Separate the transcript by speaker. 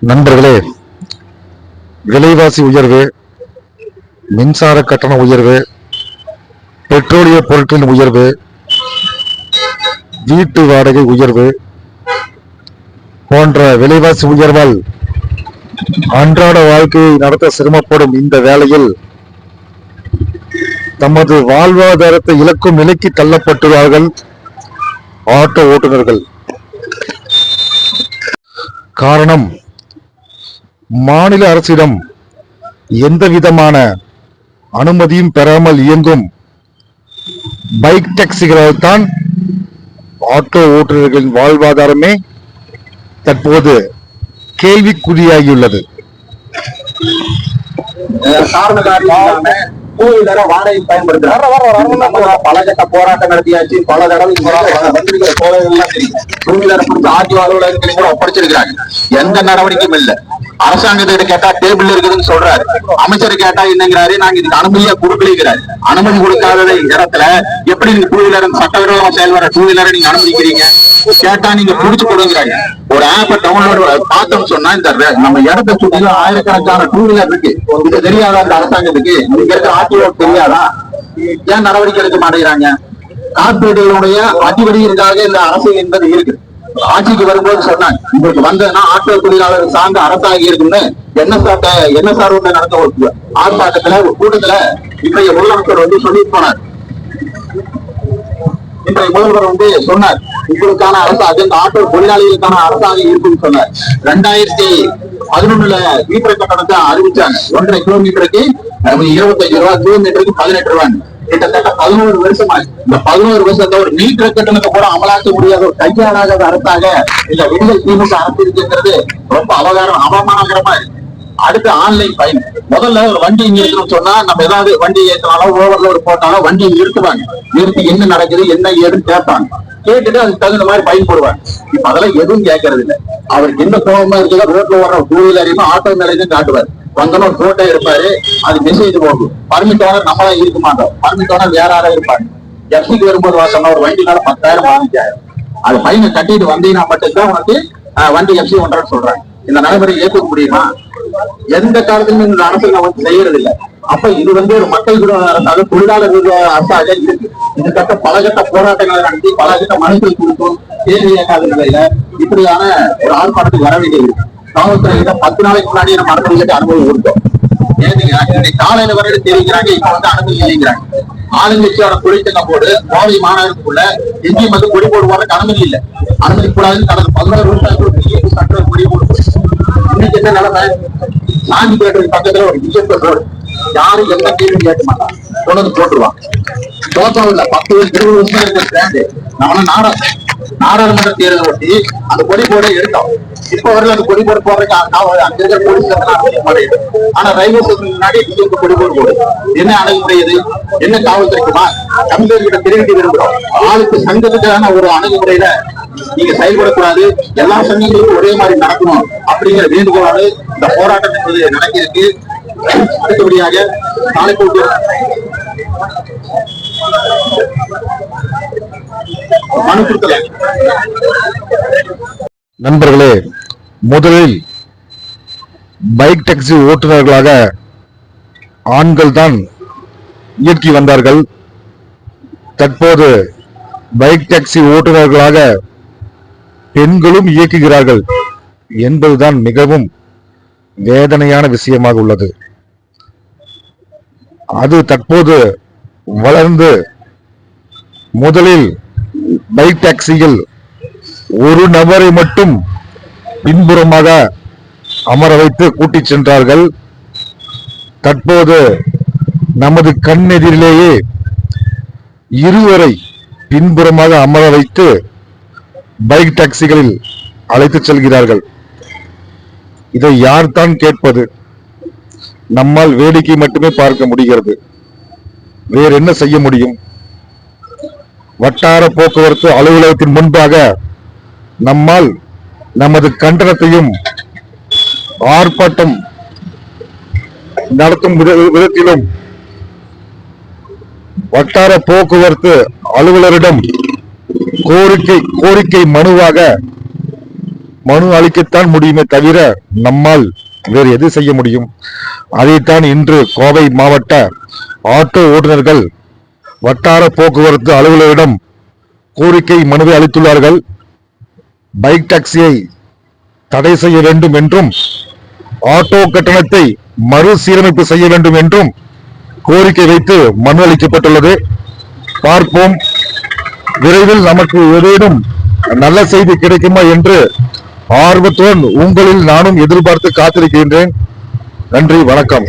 Speaker 1: நண்பர்களே, விலைவாசி உயர்வு, மின்சார கட்டண உயர்வு, பெட்ரோலிய பொருட்களின் உயர்வு, வீட்டு வாடகை உயர்வு போன்ற விலைவாசி உயர்வால் அன்றாட வாழ்க்கையை நடத்த சிரமப்படும் இந்த வேளையில் தமது வாழ்வாதாரத்தை இழக்கும் நிலைக்கு தள்ளப்பட்டுள்ளார்கள் ஆட்டோ ஓட்டுநர்கள். காரணம், மாநில அரசிடம் எந்த விதமான அனுமதியும் பெறாமல் இயங்கும் பைக் டாக்ஸிகளால் தான் ஆட்டோ ஓட்டுநர்களின் வாழ்வாதாரமே தற்போது கேள்விக்குறியாகியுள்ளது.
Speaker 2: வாடகை பயன்படுத்துறாங்க. பல கட்ட போராட்டம் நடத்தியாச்சு. பல தடவை டூ வீலரை கொடுத்து ஆர்டிஓ அலுவலகங்களையும் கூட ஒப்படைச்சிருக்கிறாங்க. எந்த நடவடிக்கையும் இல்லை. அரசாங்கத்திட்ட கேட்டா டேபிள் இருக்குதுன்னு சொல்றாரு. அமைச்சர் கேட்டா என்னங்கிறாரு, நாங்க இதுக்கு அனுமதியா கொடுக்கலைங்கிறாரு. அனுமதி கொடுக்காத இடத்துல எப்படி நீங்க டூ வீலர் சட்டவிரோதமா செயல்பட டூ வீலரை நீங்க அனுமதிக்கிறீங்க? கேட்டா நீங்க புடிச்சு கொடுங்கிறாங்க. ஒரு ஆப்பை டவுன்லோட் பார்த்தோம்னு சொன்னா இந்த நம்ம இடத்தை சுற்றிலும் ஆயிரக்கணக்கான டூ வீலர் இருக்கு. இது தெரியாதா அந்த அரசாங்கத்துக்கு? இங்க இருக்க ஆர்டிஓ தெரியாதா? ஏன் நடவடிக்கை எடுக்க மாட்டேங்கிறாங்க? கார்பரேட்டுகளுடைய அடிவடிகளுக்காக இந்த அரசு என்பது இருக்கு. ஆட்சிக்கு வரும்போது சொன்னாங்க, உங்களுக்கு வந்ததுன்னா ஆட்டோ தொழிலாளர் சார்ந்த அரசாக இருக்குன்னு என்எஸ்ஆர் நடந்த ஒரு ஆர்ப்பாட்டத்துல ஒரு கூட்டத்துல இன்றைய முதலமைச்சர் சொல்லிட்டு போனார். இன்றைய முதல்வர் சொன்னார், உங்களுக்கான அரசாக இந்த ஆட்டோ தொழிலாளிகளுக்கான அரசாக இருக்குன்னு சொன்னார். 2011 மீட்டர் கட்டணத்தை அறிவிச்சாங்க. 1.5 கிலோமீட்டருக்கு 25 ரூபாய், கிலோமீட்டருக்கு 18 ரூபாய். கிட்டத்தட்ட 11 வருஷமா இந்த 11 வருஷத்தை ஒரு மீட்டர் கட்டணத்தை கூட அமலாக்க முடியாத ஒரு கையாளாத அரசாக இந்த விடுதல் திமுக அரசு இருக்குங்கிறது ரொம்ப அவமானகரமா இருக்கு. அடுத்து ஆன்லைன் பயன். முதல்ல ஒரு வண்டி நிறுத்தணும் சொன்னா நம்ம ஏதாவது வண்டி ஏற்றினாலும் ஓவர்லோடு போட்டாலும் வண்டியை நிறுத்துவாங்க. நிறுத்தி என்ன நடக்குது என்ன ஏதுன்னு கேட்பாங்க. கேட்டுட்டு அதுக்கு தகுந்த மாதிரி பயன் போடுவாங்க. இப்ப அதெல்லாம் எதுவும் கேட்கறது இல்லை. அவருக்கு என்ன கோபமா இருக்குதோ ரோட்ல வர டூ வீலரையுமே ஆட்டோ மேலேயும் காட்டுவார். வந்தனும் போட்டோ இருப்பாரு. அது மெசேஜ் போகும். பர்மிட் ஓனர் நம்மளா இருக்க மாட்டோம். பர்மிட் ஓனர் வேற யாரா இருப்பாங்க. எஃப்சிக்கு வரும்போது வாசனா ஒரு வண்டினால 10,000 15,000. அது பையனை கட்டிட்டு வந்தீங்கன்னா மட்டும்தான் உனக்கு வண்டி எஃப்சி ஒன்றான்னு சொல்றாங்க. இந்த நடைமுறை ஏற்றுக்க முடியுமா? எந்த காலத்திலும் இந்த அரசு செய்யறது இல்லை. அப்ப இது ஒரு மக்கள் அரசாக தொழிலாளர் அரசாக இருக்கு. இதுக்கட்ட பல கட்ட போராட்டங்களை நடத்தி பல கட்ட மனுக்கள் கொடுத்தோம். கேள்வி கேட்காத நிலையில இப்படியான ஒரு ஆர்ப்பாட்டத்துக்கு வர வேண்டியது. காவல்துறை 10 நாளைக்கு முன்னாடி நம்ம அனுமதி கேட்டு அனுமதி கொடுத்தோம். ஏன்னு காலையில வரையில தெரிவிக்கிறாங்க. இப்ப அனுமதி இல்லைங்கிறாங்க. ஆளுங்கட்சியோட தொழிற்சங்க போடு கோவை மாநகரத்துக்குள்ள எங்கேயும் கொடி போடுவாருக்கு அனுமதி இல்லை. அனுமதி கூடாதுன்னு கடந்த 11 வருஷம் சட்ட கொடி போடு. இன்னைக்கு என்ன நிலைமை? சாந்தி தேட்டருக்கு பக்கத்துல ஒரு டிஜிட்டல் ரோடு. யாரும் எந்த கேள்வி கேட்க மாட்டாங்க. கொண்டு போட்டுருவாங்க. தோத்தாவில் 10-20 வருஷம் இருக்கிற ஸ்டாண்டு நம்ம நாடாளுமன்ற தேர்தல் ஒட்டி அந்த கொடி போட எடுத்தோம். இப்ப வரல அந்த கொடி போட போறதுக்கு அங்க இருக்கிற போலீஸ் ஆனா ரயில்வே ஸ்டேஷன் முன்னாடி கொடி போடு என்ன அணுகுமுறையது? என்ன காவல்துறைக்குமா? தமிழர்கிட்ட தெரிவிக்க விரும்புகிறோம். ஆளுக்கு சங்கத்துக்கான ஒரு அணுகுமுறையில நீங்க செயல்படக்கூடாது. எல்லா சங்கங்களுக்கும் ஒரே மாதிரி நடக்கணும் அப்படிங்கிற வேண்டுகோளோடு இந்த போராட்டம் என்பது நடக்கிருக்கு. அடுத்தபடியாக நாளைக்கு மனு கொடுக்கல.
Speaker 1: நண்பர்களே, முதலில் பைக் டாக்ஸி ஓட்டுநர்களாக ஆண்கள் தான் இயக்கி வந்தார்கள். தற்போது பைக் டாக்ஸி ஓட்டுநர்களாக பெண்களும் இயக்குகிறார்கள் என்பதுதான் மிகவும் வேதனையான விஷயமாக உள்ளது. அது தற்போது வளர்ந்து முதலில் பைக் டாக்ஸியில் ஒரு நபரை மட்டும் பின்புறமாக அமர வைத்து கூட்டிச் சென்றார்கள். தற்போது நமது கண்ணெதிரிலேயே இருவரை பின்புறமாக அமர வைத்து பைக் டாக்ஸிகளில் அழைத்துச் செல்கிறார்கள். இதை யார்தான் கேட்பது? நம்மால் வேடிக்கை மட்டுமே பார்க்க முடிகிறது. வேற என்ன செய்ய முடியும்? வட்டார போக்குவரத்து அலுவலகத்தின் முன்பாக நம்மால் நமது கண்டனத்தையும் ஆர்ப்பாட்டம் நடத்தும் விதத்திலும் வட்டார போக்குவரத்து அலுவலரிடம் கோரிக்கை மனு அளிக்கத்தான் முடியுமே தவிர நம்மால் வேறு எது செய்ய முடியும்? அதைத்தான் இன்று கோவை மாவட்ட ஆட்டோ ஓட்டுநர்கள் வட்டார போக்குவரத்து அலுவலரிடம் கோரிக்கை மனுவை அளித்துள்ளார்கள். பைக் டாக்ஸியை தடை செய்ய வேண்டும் என்றும் ஆட்டோ கட்டணத்தை மறுசீரமைப்பு செய்ய வேண்டும் என்றும் கோரிக்கை வைத்து மனு அளிக்கப்பட்டுள்ளது. பார்ப்போம், விரைவில் நமக்கு ஏதேனும் நல்ல செய்தி கிடைக்குமா என்று ஆர்வத்துடன் உங்களில் நானும் எதிர்பார்த்து காத்திருக்கின்றேன். நன்றி, வணக்கம்.